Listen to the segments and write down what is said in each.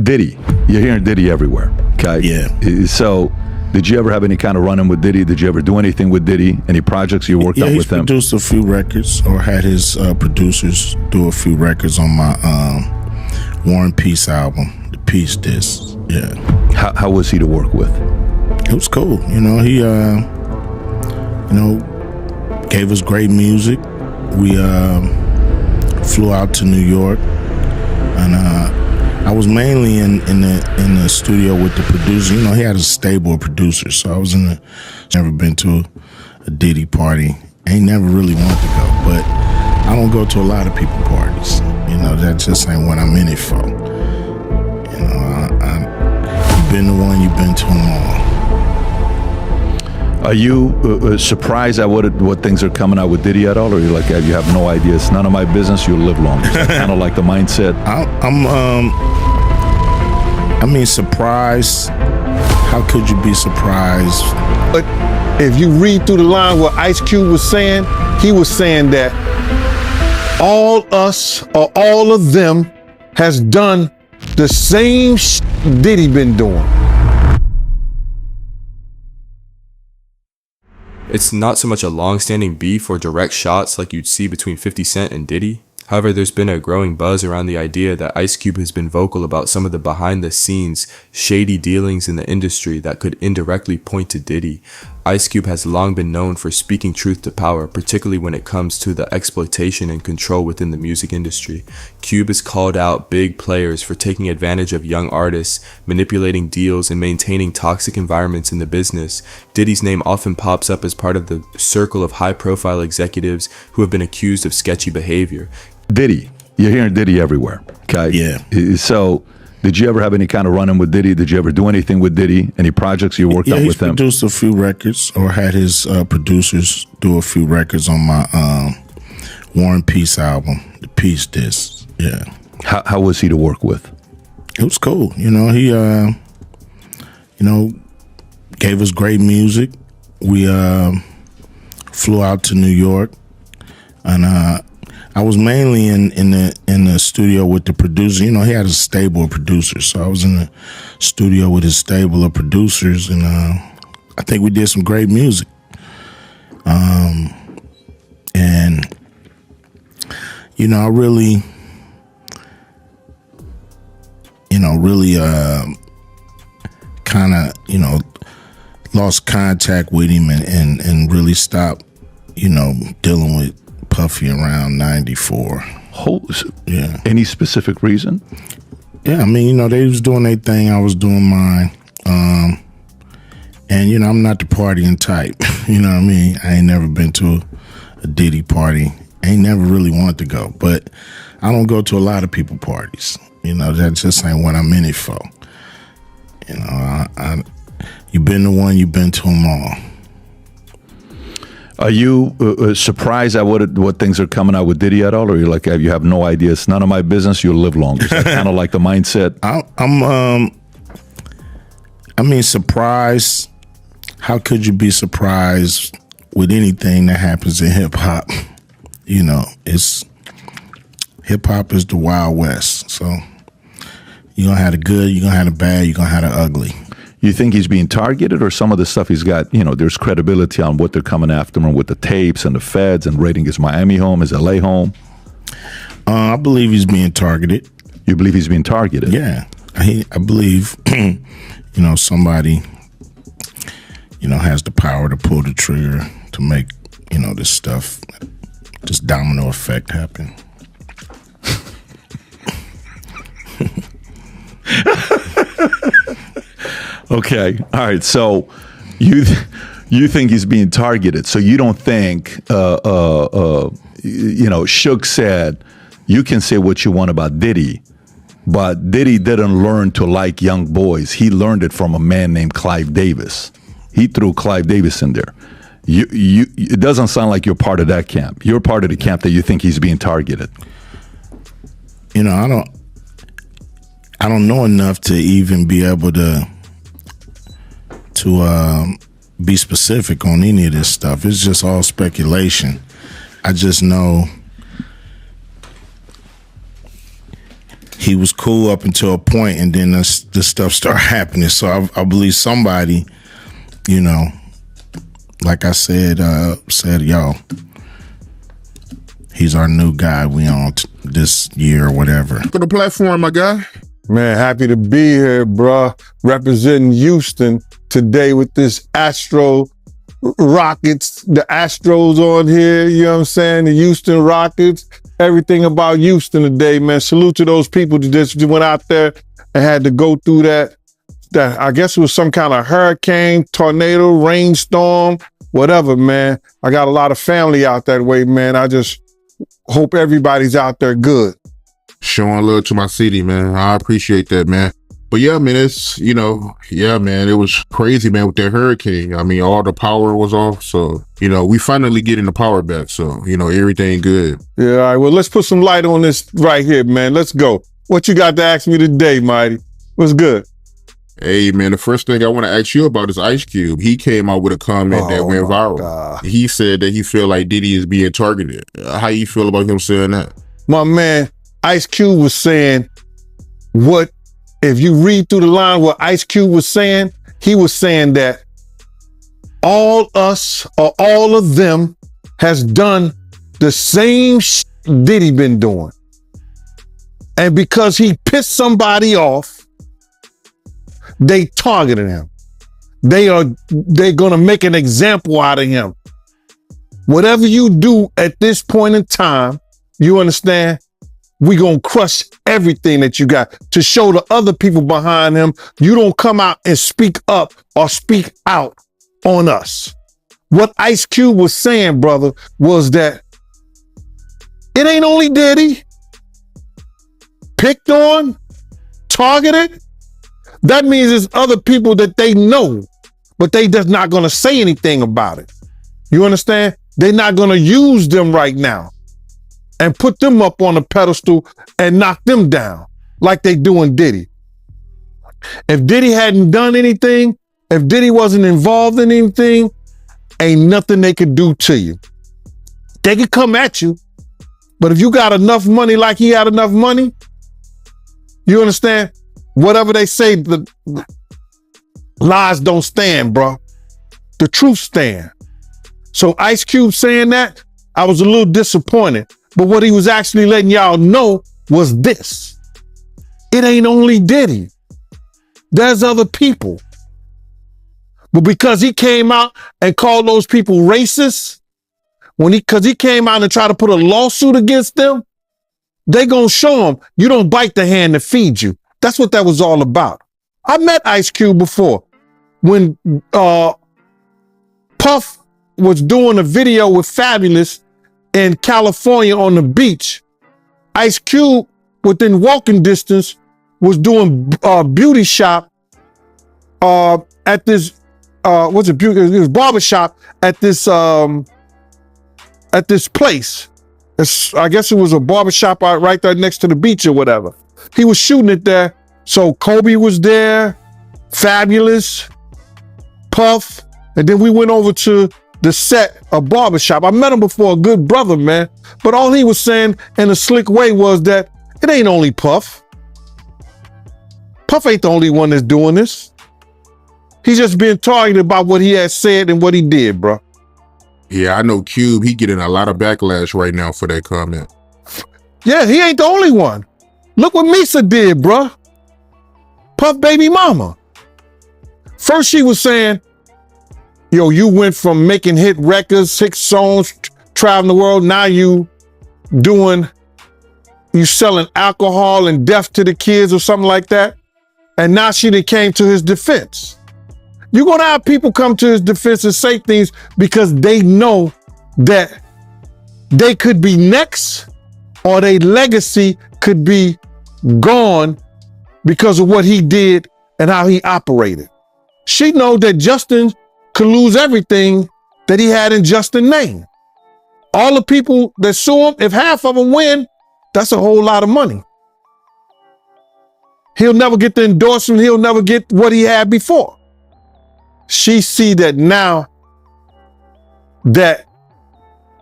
Diddy. You're hearing Diddy everywhere. Okay. Yeah. So, did you ever have any kind of run-in with Diddy? Did you ever do anything with Diddy? Any projects you worked on with him? Yeah, he's produced a few records, or had his producers do a few records on my War and Peace album, the Peace Disc. Yeah. How was he to work with? It was cool. You know, he gave us great music. We flew out to New York, and I was mainly in the studio with the producer. You know, he had a stable of producers, so I was never been to a Diddy party. Ain't never really wanted to go, but I don't go to a lot of people parties. You know, that just ain't what I'm in it for. You know, you've been the one, you've been to them all. Are you surprised at what things are coming out with Diddy at all, or are you like, you have no idea? It's none of my business. You'll live longer. Kind of like the mindset. I'm surprised. How could you be surprised? But if you read through the line what Ice Cube was saying, he was saying that all us or all of them has done the same Diddy been doing. It's not so much a long-standing beef or direct shots like you'd see between 50 Cent and Diddy. However, there's been a growing buzz around the idea that Ice Cube has been vocal about some of the behind-the-scenes, shady dealings in the industry that could indirectly point to Diddy. Ice Cube has long been known for speaking truth to power, particularly when it comes to the exploitation and control within the music industry. Cube has called out big players for taking advantage of young artists, manipulating deals, and maintaining toxic environments in the business. Diddy's name often pops up as part of the circle of high-profile executives who have been accused of sketchy behavior. Diddy. You're hearing Diddy everywhere. Okay. Yeah. So, did you ever have any kind of run-in with Diddy? Did you ever do anything with Diddy? Any projects you worked on with him? Yeah, he's produced a few records, or had his producers do a few records on my War and Peace album, the Peace Disc. Yeah. How was he to work with? It was cool. You know, he gave us great music. We flew out to New York, and I was mainly in the studio with the producer. You know, he had a stable of producers, so I was in the studio with his stable of producers, and I think we did some great music. And you know, I really kind of lost contact with him and really stopped dealing with Puffy around 94. Yeah. Any specific reason? Yeah, I mean, they was doing their thing, I was doing mine. And, I'm not the partying type. You know what I mean? I ain't never been to a Diddy party. I ain't never really wanted to go. But I don't go to a lot of people parties. That just ain't what I'm in it for. You've been the one, you've been to them all. Are you surprised at what things are coming out with Diddy at all, or you like, you have no idea? It's none of my business. You'll live longer. Kind of like the mindset. I'm surprised. How could you be surprised with anything that happens in hip hop? It's hip hop is the Wild West. So you're gonna have the good, you're gonna have the bad, you're gonna have the ugly. You think he's being targeted, or some of the stuff he's got, there's credibility on what they're coming after him with the tapes and the feds and raiding his Miami home, his LA home? I believe he's being targeted. You believe he's being targeted? Yeah. I believe, somebody, has the power to pull the trigger to make, this stuff, this domino effect happen. Okay. All right. So you think he's being targeted. So you don't think, Suge said, you can say what you want about Diddy, but Diddy didn't learn to like young boys. He learned it from a man named Clive Davis. He threw Clive Davis in there. It doesn't sound like you're part of that camp. You're part of the camp that you think he's being targeted. I don't know enough to even be able to be specific on any of this stuff. It's just all speculation. I just know he was cool up until a point, and then this stuff started happening. So I believe somebody, you know, like I said, yo, he's our new guy. We on this year or whatever. For the platform, my guy. Man, happy to be here, bruh. Representing Houston today with this Astro Rockets, the Astros on here, you know what I'm saying? The Houston Rockets, everything about Houston today, man. Salute to those people that just went out there and had to go through that I guess it was some kind of hurricane, tornado, rainstorm, whatever, man. I got a lot of family out that way, man. I just hope everybody's out there good. Showing love to my city, man. I appreciate that, man. But yeah, man, it's, you know, yeah, man, it was crazy, man, with that hurricane. I mean, all the power was off. So, you know, we finally getting the power back. So, you know, everything good. Yeah, all right. Well, let's put some light on this right here, man. Let's go. What you got to ask me today, Mighty? What's good? Hey, man, the first thing I want to ask you about is Ice Cube. He came out with a comment that went viral. God. He said that he feel like Diddy is being targeted. How you feel about him saying that? My man, Ice Cube was saying what, if you read through the line what Ice Cube was saying, he was saying that all us or all of them has done the same Diddy been doing. And because he pissed somebody off, they targeted him. They're gonna make an example out of him. Whatever you do at this point in time, you understand, we gonna crush everything that you got to show the other people behind him. You don't come out and speak up or speak out on us. What Ice Cube was saying, brother, was that it ain't only Diddy picked on, targeted. That means there's other people that they know, but they just not gonna say anything about it. You understand? They're not gonna use them right now and put them up on a pedestal and knock them down like they doing Diddy. If Diddy hadn't done anything, if Diddy wasn't involved in anything, ain't nothing they could do to you. They could come at you, but if you got enough money like he had enough money, you understand? Whatever they say, the lies don't stand, bro. The truth stand. So Ice Cube saying that, I was a little disappointed. But what he was actually letting y'all know was this. It ain't only Diddy. There's other people. But because he came out and called those people racist, because he came out and tried to put a lawsuit against them, they gonna show him you don't bite the hand that feeds you. That's what that was all about. I met Ice Cube before when Puff was doing a video with Fabulous in California on the beach. Ice Cube, within walking distance, was doing beauty shop at this what's it? It was barbershop at this place. I guess it was a barbershop right there next to the beach or whatever. He was shooting it there. So Kobe was there, Fabulous, Puff, and then we went over to the set of barbershop. I met him before, a good brother, man. But all he was saying in a slick way was that it ain't only Puff. Puff ain't the only one that's doing this. He's just being targeted about what he has said and what he did, bro. Yeah, I know Cube, he getting a lot of backlash right now for that comment. Yeah, he ain't the only one. Look what Misa did, bro. Puff baby mama. First she was saying, yo, you went from making hit records, 6 songs, traveling the world. Now you selling alcohol and death to the kids or something like that. And now she done came to his defense. You're gonna have people come to his defense and say things because they know that they could be next or their legacy could be gone because of what he did and how he operated. She know that Justin could lose everything that he had in Justin's name. All the people that sue him, if half of them win, that's a whole lot of money. He'll never get the endorsement. He'll never get what he had before. She see that now that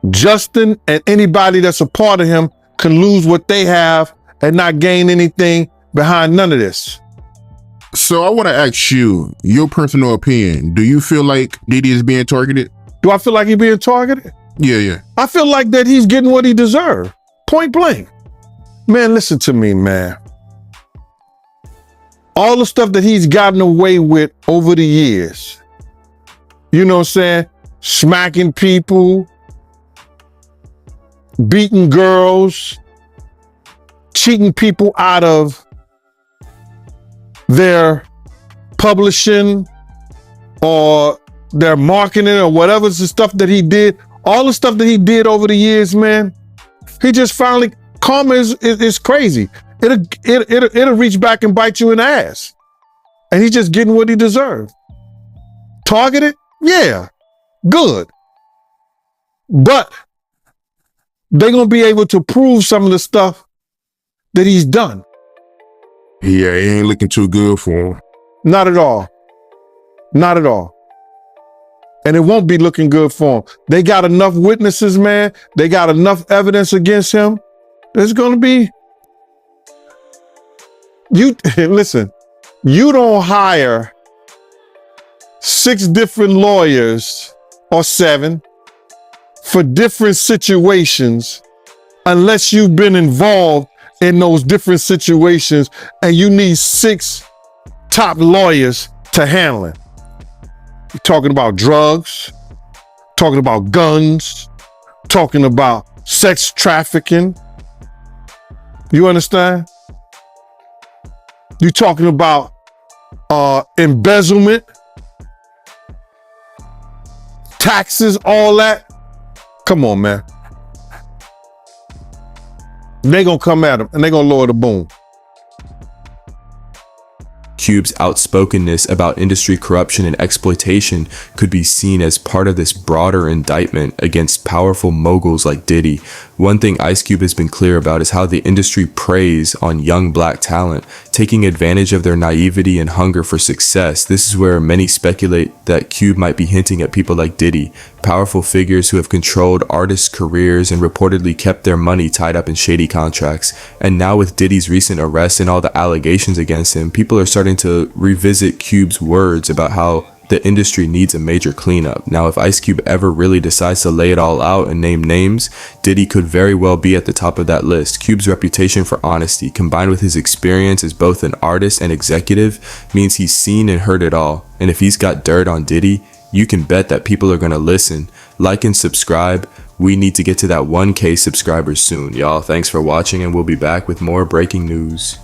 Justin and anybody that's a part of him can lose what they have and not gain anything behind none of this. So I want to ask you, your personal opinion. Do you feel like Diddy is being targeted? Do I feel like he's being targeted? Yeah. I feel like that he's getting what he deserved. Point blank. Man, listen to me, man. All the stuff that he's gotten away with over the years, you know what I'm saying? Smacking people, beating girls, cheating people out of their publishing or their marketing or whatever's the stuff that he did. All the stuff that he did over the years, man, he just finally, karma is crazy. It'll reach back and bite you in the ass. And he's just getting what he deserved. Targeted? Yeah, good. But they're going to be able to prove some of the stuff that he's done. Yeah, it ain't looking too good for him. Not at all. Not at all. And it won't be looking good for him. They got enough witnesses, man. They got enough evidence against him. There's going to be... Listen, you don't hire 6 different lawyers or 7 for different situations unless you've been involved in those different situations and you need 6 top lawyers to handle it. You're talking about drugs, talking about guns, talking about sex trafficking. You understand? You're talking about embezzlement, taxes, all that. Come on, man. They're going to come at him and they're going to lower the boom. Cube's outspokenness about industry corruption and exploitation could be seen as part of this broader indictment against powerful moguls like Diddy. One thing Ice Cube has been clear about is how the industry preys on young black talent, taking advantage of their naivety and hunger for success. This is where many speculate that Cube might be hinting at people like Diddy, powerful figures who have controlled artists' careers and reportedly kept their money tied up in shady contracts. And now with Diddy's recent arrest and all the allegations against him, people are starting to revisit Cube's words about how the industry needs a major cleanup. Now, if Ice Cube ever really decides to lay it all out and name names, Diddy could very well be at the top of that list. Cube's reputation for honesty, combined with his experience as both an artist and executive, means he's seen and heard it all. And if he's got dirt on Diddy, you can bet that people are going to listen. Like and subscribe. We need to get to that 1K subscribers soon, y'all. Thanks for watching, and we'll be back with more breaking news.